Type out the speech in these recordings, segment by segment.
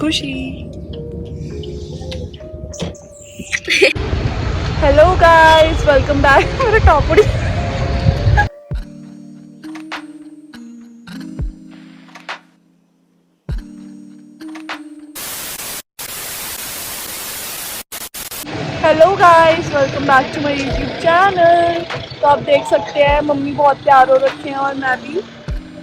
खुशी। Hello guys, welcome back. मेरे टापड़ी hello guys, welcome back to my YouTube channel. तो आप देख सकते हैं मम्मी बहुत तैयार हो रखे हैं और मैं भी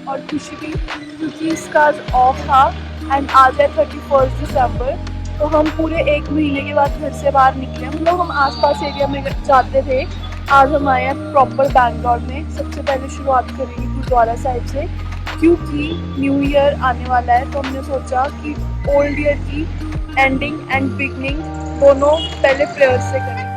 और खुशी भी, क्योंकि इसका ऑफ था एंड आज है 31 दिसंबर। तो हम पूरे एक महीने के बाद घर से बाहर निकले। मतलब हम आसपास एरिया में जाते थे, आज हम आए हैं प्रॉपर बैंगलोर में। सबसे पहले शुरुआत करेंगे गुरुद्वारा साहिब से, क्योंकि न्यू ईयर आने वाला है। तो हमने सोचा कि ओल्ड ईयर की एंडिंग एंड बिगनिंग दोनों पहले प्रेयर से करें।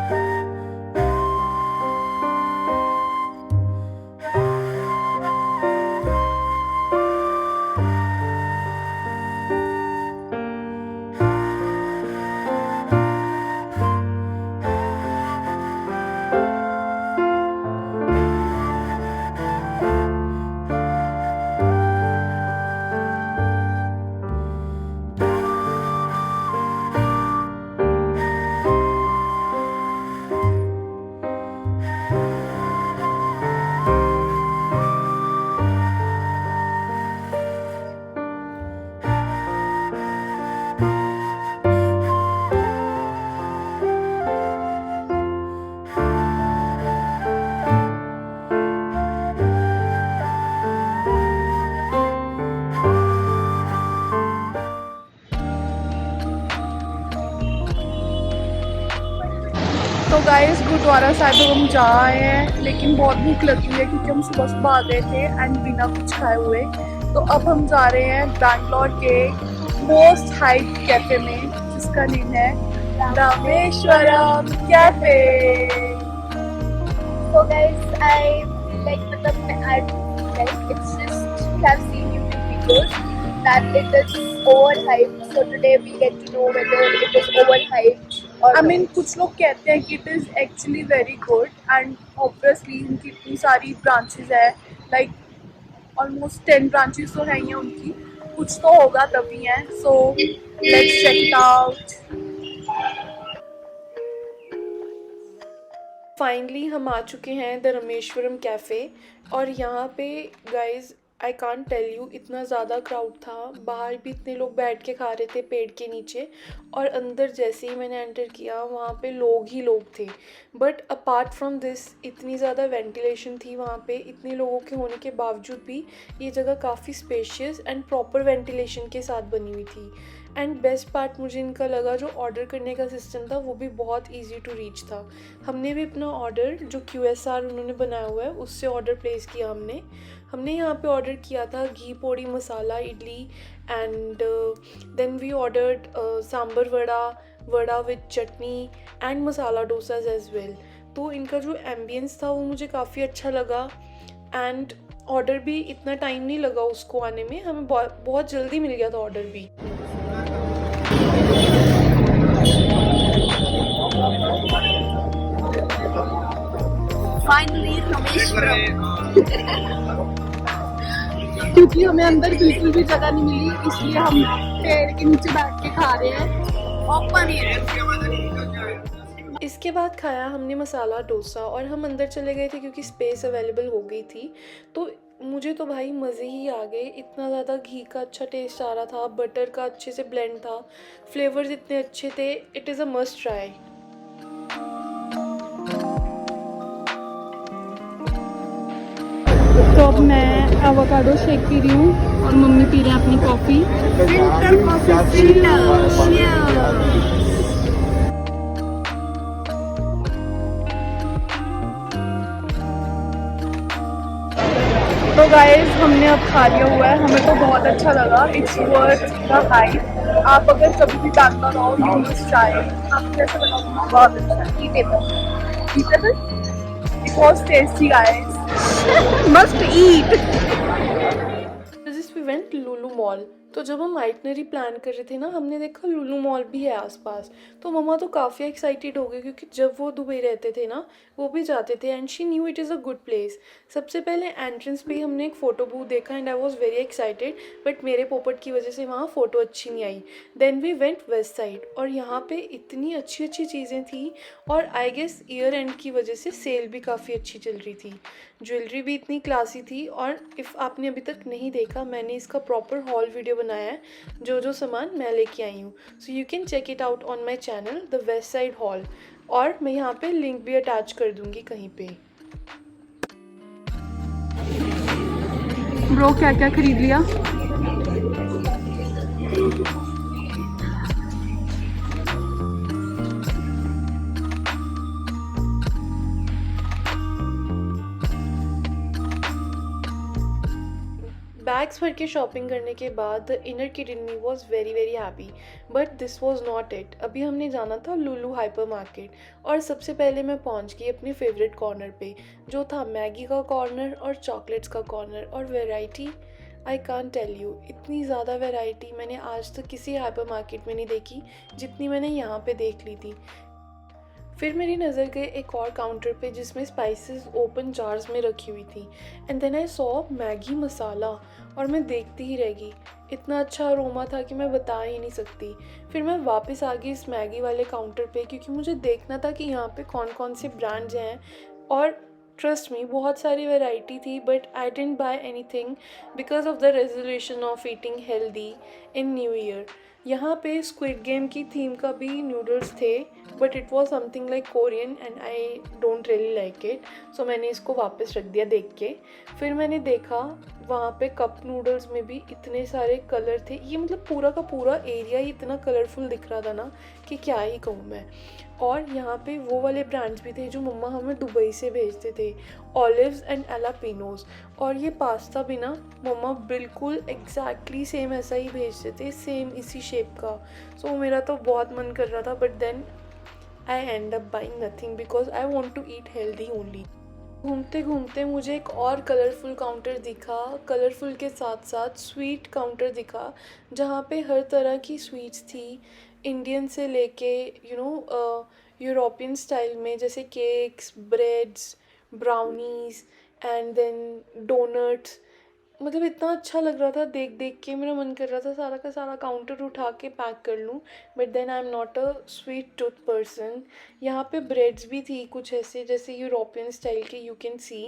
तो गाइस गुरुद्वारा साहिब हम जा आए हैं, लेकिन बहुत भूख लगी है क्योंकि हम सुबह सुबह आ गए थे एंड बिना कुछ खाए हुए। तो अब हम जा रहे हैं बैंगलोर के मोस्ट हाइप कैफे में, जिसका नेम है Rameswaram cafe. So guys, I it's just we have seen YouTube videos that it is overhyped. So today we get to know whether it is overhyped or I not. mean कुछ लोग कहते हैं कि it is actually very good and obviously इनकी इतनी सारी branches है, like almost 10 branches तो हैं ही हैं उनकी, कुछ तो होगा तभी हैं। So let's check it out. Finally हम आ चुके हैं द रामेश्वरम कैफ़े, और यहाँ पे guys I can't tell you, इतना ज़्यादा क्राउड था। बाहर भी इतने लोग बैठ के खा रहे थे पेड़ के नीचे, और अंदर जैसे ही मैंने एंटर किया वहाँ पे लोग ही लोग थे। बट अपार्ट फ्रॉम दिस इतनी ज़्यादा वेंटिलेशन थी वहाँ पे, इतने लोगों के होने के बावजूद भी ये जगह काफ़ी स्पेशियस एंड प्रॉपर वेंटिलेशन के साथ बनी हुई थी। एंड बेस्ट पार्ट मुझे इनका लगा, जो ऑर्डर करने का सिस्टम था वो भी बहुत इजी टू रीच था। हमने भी अपना ऑर्डर जो QSR उन्होंने बनाया हुआ है उससे ऑर्डर प्लेस किया। हमने यहाँ पे ऑर्डर किया था ghee podi masala idli, and then we ordered sambar vada with chutney and masala dosas as well. तो इनका जो एम्बियंस था वो मुझे काफ़ी अच्छा लगा, एंड ऑर्डर भी इतना टाइम नहीं लगा उसको आने में, हमें बहुत जल्दी मिल गया था ऑर्डर भी। Finally, Rameshwaram. क्योंकि हमें अंदर बिल्कुल भी जगह नहीं मिली, इसलिए हम पेड़ के नीचे बैठ के खा रहे हैं। Open it. इसके बाद खाया हमने मसाला डोसा और हम अंदर चले गए थे क्योंकि स्पेस अवेलेबल हो गई थी। तो मुझे तो भाई मज़े ही आ गए, इतना ज़्यादा घी का अच्छा टेस्ट आ रहा था, बटर का अच्छे से ब्लेंड था, फ्लेवर्स इतने अच्छे थे। It is a must try. तो अब मैं एवोकाडो शेक पी रही हूँ और मम्मी पी रहे हैं अपनी coffee. Filter coffee filter. Cheers. तो गाइस हमने अब खा लिया हुआ है, हमें तो बहुत अच्छा लगा। It's worth the hype. आप अगर कभी भी बैंगलोर आओ यू मस्ट ट्राई। आप कैसे बनाओ? बहुत अच्छा। Eatable it was tasty guys, must eat. This we went Lulu Mall. तो जब हम आइटनरी प्लान कर रहे थे ना, हमने देखा लुलु मॉल भी है आसपास। तो मम्मा तो काफ़ी एक्साइटेड हो गई, क्योंकि जब वो दुबई रहते थे ना, वो भी जाते थे and she knew it is a good place. सबसे पहले एंट्रेंस पे ही हमने एक फ़ोटो बूथ देखा and I was very excited, but मेरे पोपट की वजह से वहाँ फ़ोटो अच्छी नहीं आई। Then we went west side, और यहाँ पे इतनी अच्छी अच्छी चीज़ें थी, और आई गेस ईयर एंड की वजह से सेल भी काफ़ी अच्छी चल रही थी। ज्वेलरी भी इतनी क्लासी थी, और इफ़ आपने अभी तक नहीं देखा, मैंने इसका प्रॉपर हॉल वीडियो बनाया है, जो जो सामान मैं लेके आई हूँ। So you can check it out on my channel, the west side hall, और मैं यहाँ पे लिंक भी अटैच कर दूँगी कहीं पे। ब्रो क्या क्या खरीद लिया? बैग्स भर के शॉपिंग करने के बाद the inner kid in me was very very happy, but this was not it. अभी हमने जाना था लुलु हाइपर मार्केट, और सबसे पहले मैं पहुंच गई अपने फेवरेट कॉर्नर पे, जो था मैगी का कॉर्नर और चॉकलेट्स का कॉर्नर। और variety I can't tell you, इतनी ज़्यादा वैरायटी मैंने आज तक किसी हाइपर मार्केट में नहीं देखी जितनी मैंने यहाँ पे देख ली थी। फिर मेरी नज़र गई एक और काउंटर पे, जिसमें स्पाइसेस ओपन जार्स में रखी हुई थी, and then I saw Maggi masala, और मैं देखती ही रह गई। इतना अच्छा अरोमा था कि मैं बता ही नहीं सकती। फिर मैं वापस आ गई इस मैगी वाले काउंटर पे, क्योंकि मुझे देखना था कि यहाँ पे कौन कौन से ब्रांड्स हैं, और ट्रस्ट मी बहुत सारी वैरायटी थी, but I didn't buy anything because of the resolution of eating healthy in new year. यहाँ पे स्क्विड गेम की थीम का भी नूडल्स थे, but it was something like Korean and I don't really like it, so मैंने इसको वापस रख दिया देख के। फिर मैंने देखा वहाँ पे कप नूडल्स में भी इतने सारे कलर थे, ये मतलब पूरा का पूरा एरिया ही इतना कलरफुल दिख रहा था ना कि क्या ही कहूँ मैं। और यहाँ पे वो वाले ब्रांड्स भी थे जो मम्मा हमें दुबई से भेजते थे, ऑलिव्स एंड एलापिनोज। और ये पास्ता भी ना मम्मा बिल्कुल एग्जैक्टली सेम ऐसा ही भेजते थे, सेम इसी शेप का। सो मेरा तो बहुत मन कर रहा था, but then I end up buying nothing because I want to eat healthy only. घूमते घूमते मुझे एक और कलरफुल काउंटर दिखा, कलरफुल के साथ साथ स्वीट काउंटर दिखा, जहाँ पे हर तरह की स्वीट्स थी, इंडियन से लेके यूरोपियन स्टाइल में, जैसे cakes, breads, brownies and then donuts. मतलब इतना अच्छा लग रहा था देख देख के, मेरा मन कर रहा था सारा का सारा काउंटर उठा के पैक कर लूँ, but then I am not a sweet tooth person. यहाँ पे ब्रेड्स भी थी कुछ ऐसे जैसे यूरोपियन स्टाइल के, यू कैन सी।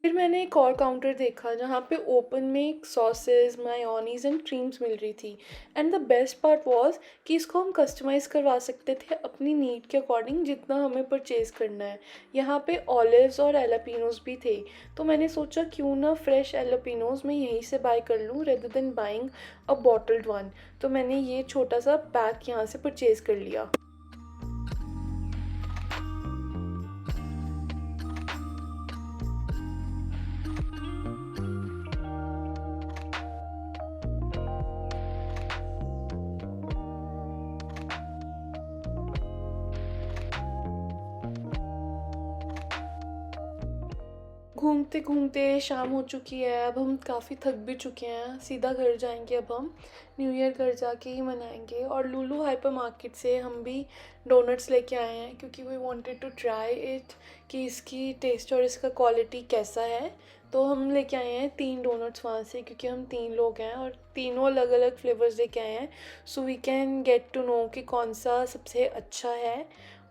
फिर मैंने एक और काउंटर देखा जहाँ पे ओपन में सॉसेस, मायोनीज एंड क्रीम्स मिल रही थी, and the best part was कि इसको हम कस्टमाइज़ करवा सकते थे अपनी नीड के अकॉर्डिंग, जितना हमें परचेज़ करना है। यहाँ पे ऑलिव्स और एलापिनोज भी थे, तो मैंने सोचा क्यों ना फ्रेश एलापिनोज मैं यहीं से बाय कर लूँ rather than buying a bottled one. तो मैंने ये छोटा सा पैक यहाँ से परचेज़ कर लिया। घूमते घूमते शाम हो चुकी है, अब हम काफ़ी थक भी चुके हैं, सीधा घर जाएंगे। अब हम न्यू ईयर घर जाके ही मनाएंगे। और लुलु हाइपर मार्केट से हम भी डोनट्स लेके आए हैं, क्योंकि we wanted to try it कि इसकी टेस्ट और इसका क्वालिटी कैसा है। तो हम लेके आए हैं 3 डोनट्स वहाँ से, क्योंकि हम 3 लोग हैं और तीनों अलग अलग फ्लेवर्स लेके आए हैं, so we can get to know कि कौन सा सबसे अच्छा है।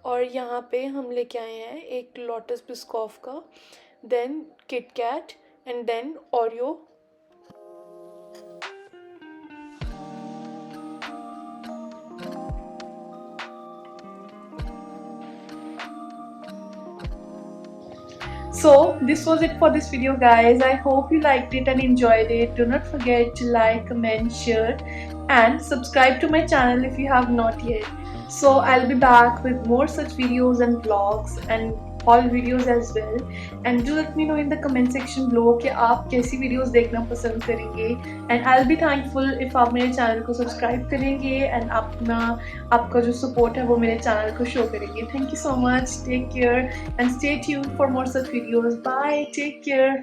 और यहाँ पे हम लेके आए हैं एक लोटस बिस्कॉफ का, then Kit Kat, and then Oreo. So this was it for this video guys. I hope you liked it and enjoyed it. Do not forget to like, comment, share and subscribe to my channel if you have not yet. So I'll be back with more such videos and vlogs and haul videos as well, and do let me know in the comment section below कि आप कैसी videos देखना पसंद करेंगे, and I'll be thankful if आप मेरे channel को subscribe करेंगे and आपका जो support है वो मेरे चैनल को show करेंगे। Thank you so much, take care and stay tuned for more such videos. Bye, take care.